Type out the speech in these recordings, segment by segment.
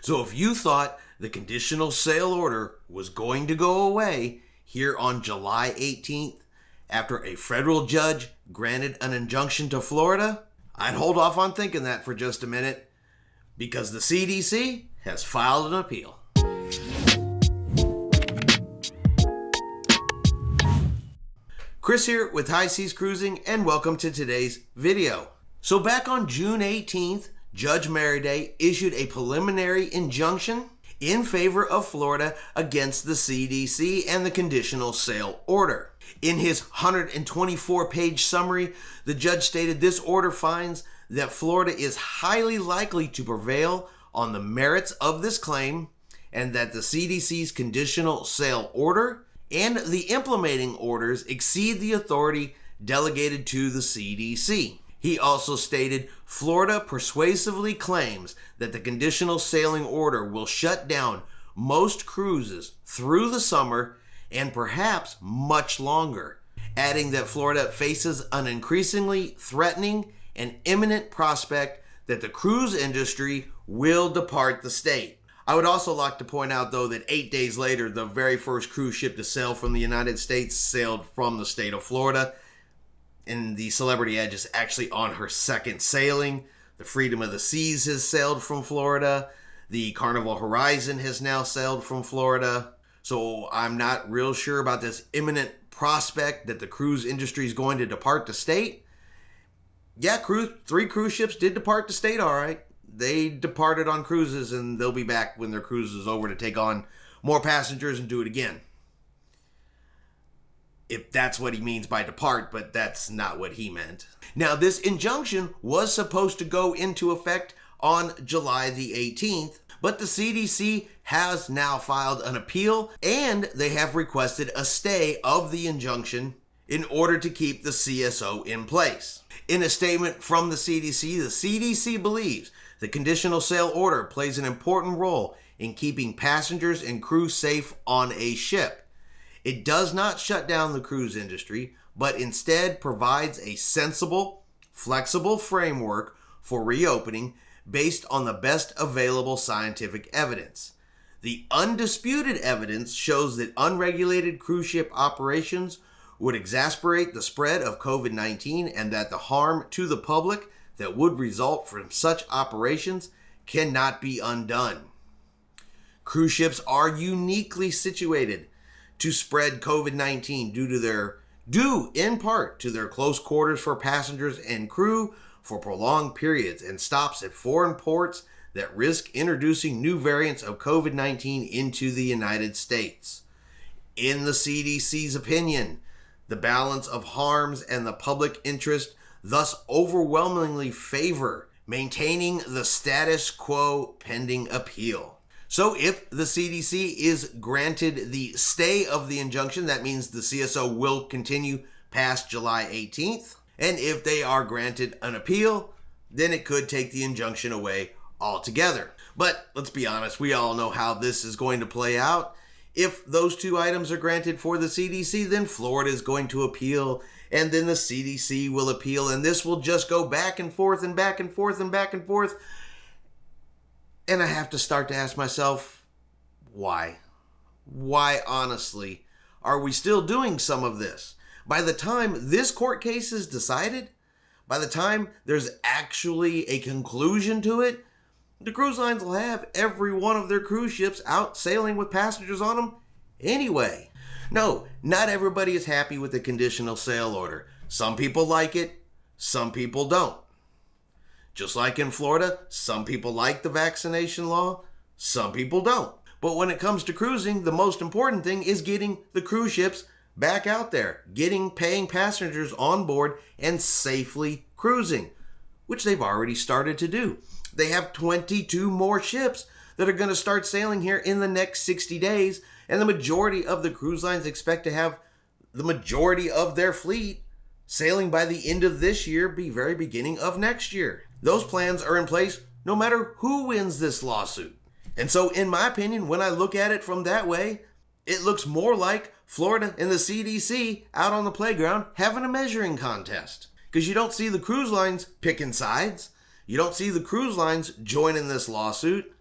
So if you thought the conditional sail order was going to go away here on July 18th, after a federal judge granted an injunction to Florida, I'd hold off on thinking that for just a minute, because the CDC has filed an appeal. Chris here with High Seas Cruising, and welcome to today's video. So back on June 18th, Judge Merriday issued a preliminary injunction in favor of Florida against the CDC and the conditional sail order. In his 124-page summary, the judge stated this order finds that Florida is highly likely to prevail on the merits of this claim, and that the CDC's conditional sail order and the implementing orders exceed the authority delegated to the CDC. He also stated Florida persuasively claims that the conditional sailing order will shut down most cruises through the summer and perhaps much longer, adding that Florida faces an increasingly threatening and imminent prospect that the cruise industry will depart the state. I would also like to point out, though, that 8 days later, the very first cruise ship to sail from the United States sailed from the state of Florida, and the Celebrity Edge is actually on her second sailing. The Freedom of the Seas has sailed from Florida. The Carnival Horizon has now sailed from Florida. So I'm not real sure about this imminent prospect that the cruise industry is going to depart the state. Yeah, 3 cruise ships did depart the state, all right. They departed on cruises, and they'll be back when their cruise is over to take on more passengers and do it again. If that's what he means by depart, but that's not what he meant. Now, this injunction was supposed to go into effect on July the 18th, but the CDC has now filed an appeal, and they have requested a stay of the injunction in order to keep the CSO in place. In a statement from the CDC believes the conditional sail order plays an important role in keeping passengers and crew safe on a ship. It does not shut down the cruise industry, but instead provides a sensible, flexible framework for reopening based on the best available scientific evidence. The undisputed evidence shows that unregulated cruise ship operations would exacerbate the spread of COVID-19, and that the harm to the public that would result from such operations cannot be undone. Cruise ships are uniquely situated to spread COVID-19 due in part to their close quarters for passengers and crew for prolonged periods, and stops at foreign ports that risk introducing new variants of COVID-19 into the United States. In the CDC's opinion, the balance of harms and the public interest thus overwhelmingly favor maintaining the status quo pending appeal. So if the CDC is granted the stay of the injunction, that means the CSO will continue past July 18th. And if they are granted an appeal, then it could take the injunction away altogether. But let's be honest, we all know how this is going to play out. If those 2 items are granted for the CDC, then Florida is going to appeal, and then the CDC will appeal, and this will just go back and forth and back and forth and back and forth. And I have to start to ask myself, why? Why, honestly, are we still doing some of this? By the time this court case is decided, by the time there's actually a conclusion to it, the cruise lines will have every one of their cruise ships out sailing with passengers on them anyway. No, not everybody is happy with the conditional sail order. Some people like it, some people don't. Just like in Florida, some people like the vaccination law, some people don't. But when it comes to cruising, the most important thing is getting the cruise ships back out there, paying passengers on board and safely cruising, which they've already started to do. They have 22 more ships that are going to start sailing here in the next 60 days, and the majority of the cruise lines expect to have the majority of their fleet sailing by the end of this year, very beginning of next year. Those plans are in place no matter who wins this lawsuit. And so, in my opinion, when I look at it from that way, it looks more like Florida and the CDC out on the playground having a measuring contest. Because you don't see the cruise lines picking sides. You don't see the cruise lines joining this lawsuit.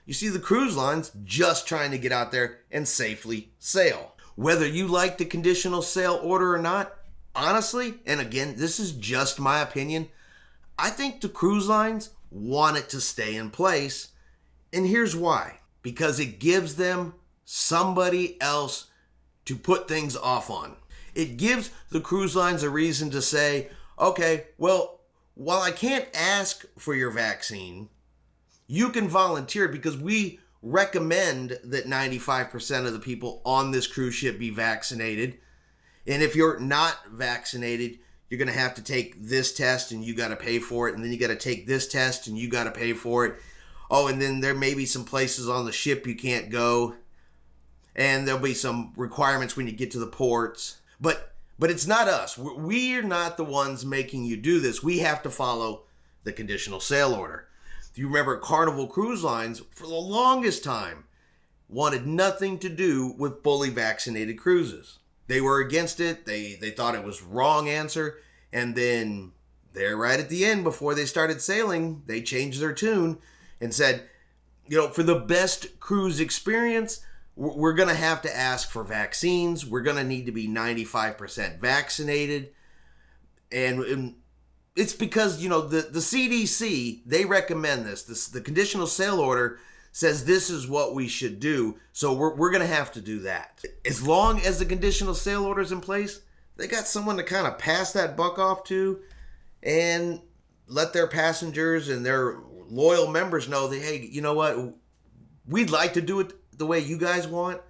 You see, the cruise lines just trying to get out there and safely sail. Whether you like the conditional sail order or not, honestly, and again, this is just my opinion, I think the cruise lines want it to stay in place. And here's why. Because it gives them somebody else to put things off on. It gives the cruise lines a reason to say, okay, well, while I can't ask for your vaccine, you can volunteer because we recommend that 95% of the people on this cruise ship be vaccinated. And if you're not vaccinated, you're going to have to take this test and you got to pay for it. And then you got to take this test and you got to pay for it. Oh, and then there may be some places on the ship you can't go. And there'll be some requirements when you get to the ports. But it's not us. We're not the ones making you do this. We have to follow the conditional sail order. If you remember, Carnival Cruise Lines, for the longest time, wanted nothing to do with fully vaccinated cruises. They were against it. They thought it was wrong answer. And then there right at the end, before they started sailing, they changed their tune and said, for the best cruise experience, we're going to have to ask for vaccines. We're going to need to be 95% vaccinated. And it's because, the CDC, they recommend this. The conditional sail order says this is what we should do. So we're going to have to do that. As long as the conditional sail order is in place, they got someone to kind of pass that buck off to and let their passengers and their loyal members know that, hey, you know what? We'd like to do it the way you guys want,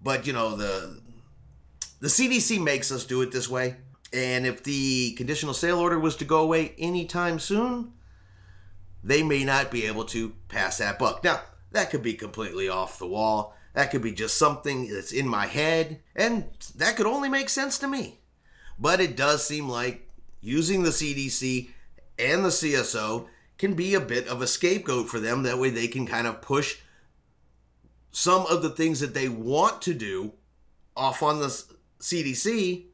but the CDC makes us do it this way. And if the conditional sail order was to go away anytime soon, they may not be able to pass that buck. Now, that could be completely off the wall. That could be just something that's in my head, and that could only make sense to me. But it does seem like using the CDC and the CSO can be a bit of a scapegoat for them. That way they can kind of push some of the things that they want to do off on the CDC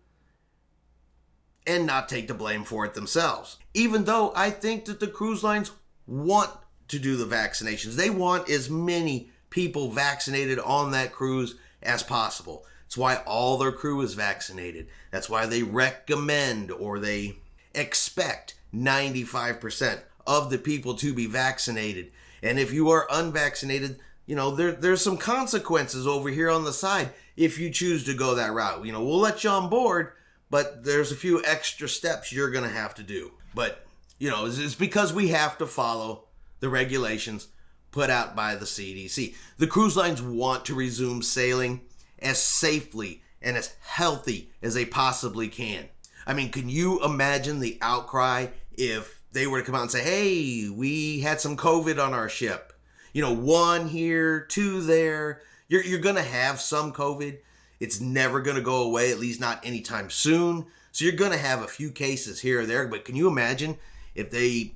and not take the blame for it themselves. Even though I think that the cruise lines want to do the vaccinations. They want as many people vaccinated on that cruise as possible. That's why all their crew is vaccinated. That's why they recommend or they expect 95% of the people to be vaccinated. And if you are unvaccinated, there's some consequences over here on the side if you choose to go that route. We'll let you on board, but there's a few extra steps you're going to have to do. But, it's because we have to follow the regulations put out by the CDC. The cruise lines want to resume sailing as safely and as healthy as they possibly can. I mean, can you imagine the outcry if they were to come out and say, hey, we had some COVID on our ship? 1 here, 2 there. You're going to have some COVID. It's never going to go away, at least not anytime soon. So you're going to have a few cases here or there. But can you imagine if they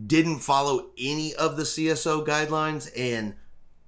didn't follow any of the CSO guidelines and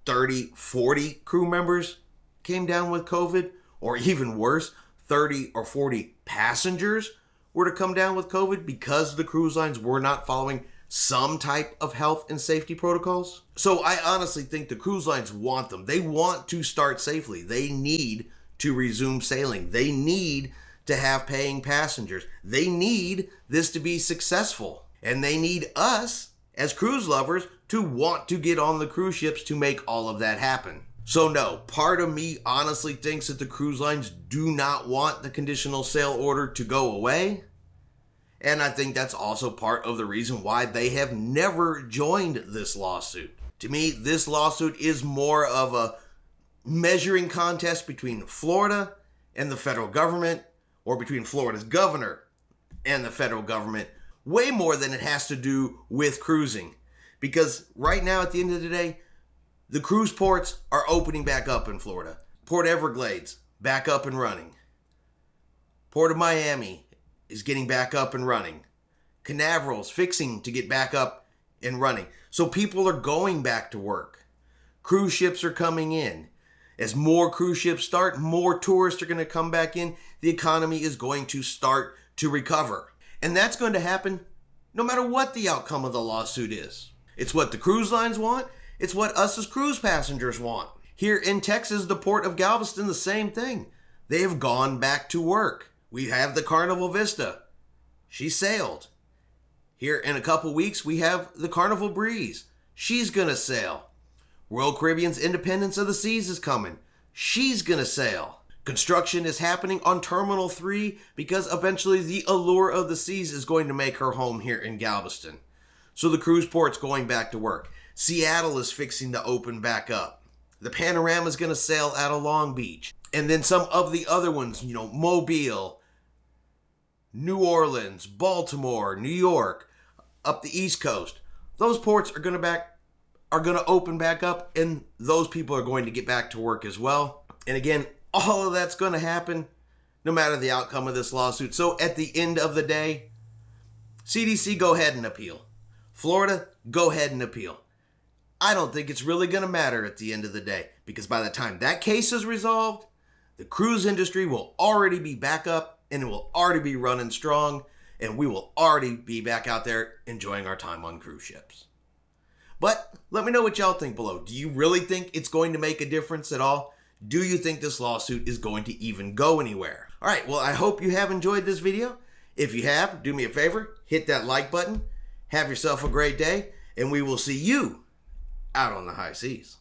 30, 40 crew members came down with COVID? Or even worse, 30 or 40 passengers were to come down with COVID because the cruise lines were not following some type of health and safety protocols? So I honestly think the cruise lines want them. They want to start safely. They need to resume sailing. They need to have paying passengers. They need this to be successful. And they need us as cruise lovers to want to get on the cruise ships to make all of that happen. So no, part of me honestly thinks that the cruise lines do not want the conditional sail order to go away. And I think that's also part of the reason why they have never joined this lawsuit. To me, this lawsuit is more of a measuring contest between Florida and the federal government, or between Florida's governor and the federal government, way more than it has to do with cruising. Because right now, at the end of the day, the cruise ports are opening back up in Florida. Port Everglades, back up and running. Port of Miami is getting back up and running. Canaveral's fixing to get back up and running. So people are going back to work. Cruise ships are coming in. As more cruise ships start, more tourists are going to come back in. The economy is going to start to recover. And that's going to happen no matter what the outcome of the lawsuit is. It's what the cruise lines want, It's what us as cruise passengers want. Here in Texas, the port of Galveston, the same thing. They have gone back to work. We have the Carnival Vista. She sailed. Here in a couple weeks, we have the Carnival Breeze. She's gonna sail. Royal Caribbean's Independence of the Seas is coming. She's gonna sail. Construction is happening on Terminal 3 because eventually the Allure of the Seas is going to make her home here in Galveston. So the cruise port's going back to work. Seattle is fixing to open back up. The Panorama is going to sail out of Long Beach. And then some of the other ones, Mobile, New Orleans, Baltimore, New York, up the East Coast. Those ports are going to open back up, and those people are going to get back to work as well. And again, all of that's going to happen no matter the outcome of this lawsuit. So at the end of the day, CDC, go ahead and appeal. Florida, go ahead and appeal. I don't think it's really going to matter at the end of the day, because by the time that case is resolved, the cruise industry will already be back up and it will already be running strong, and we will already be back out there enjoying our time on cruise ships. But let me know what y'all think below. Do you really think it's going to make a difference at all? Do you think this lawsuit is going to even go anywhere? All right, well, I hope you have enjoyed this video. If you have, do me a favor, hit that like button. Have yourself a great day, and we will see you out on the high seas.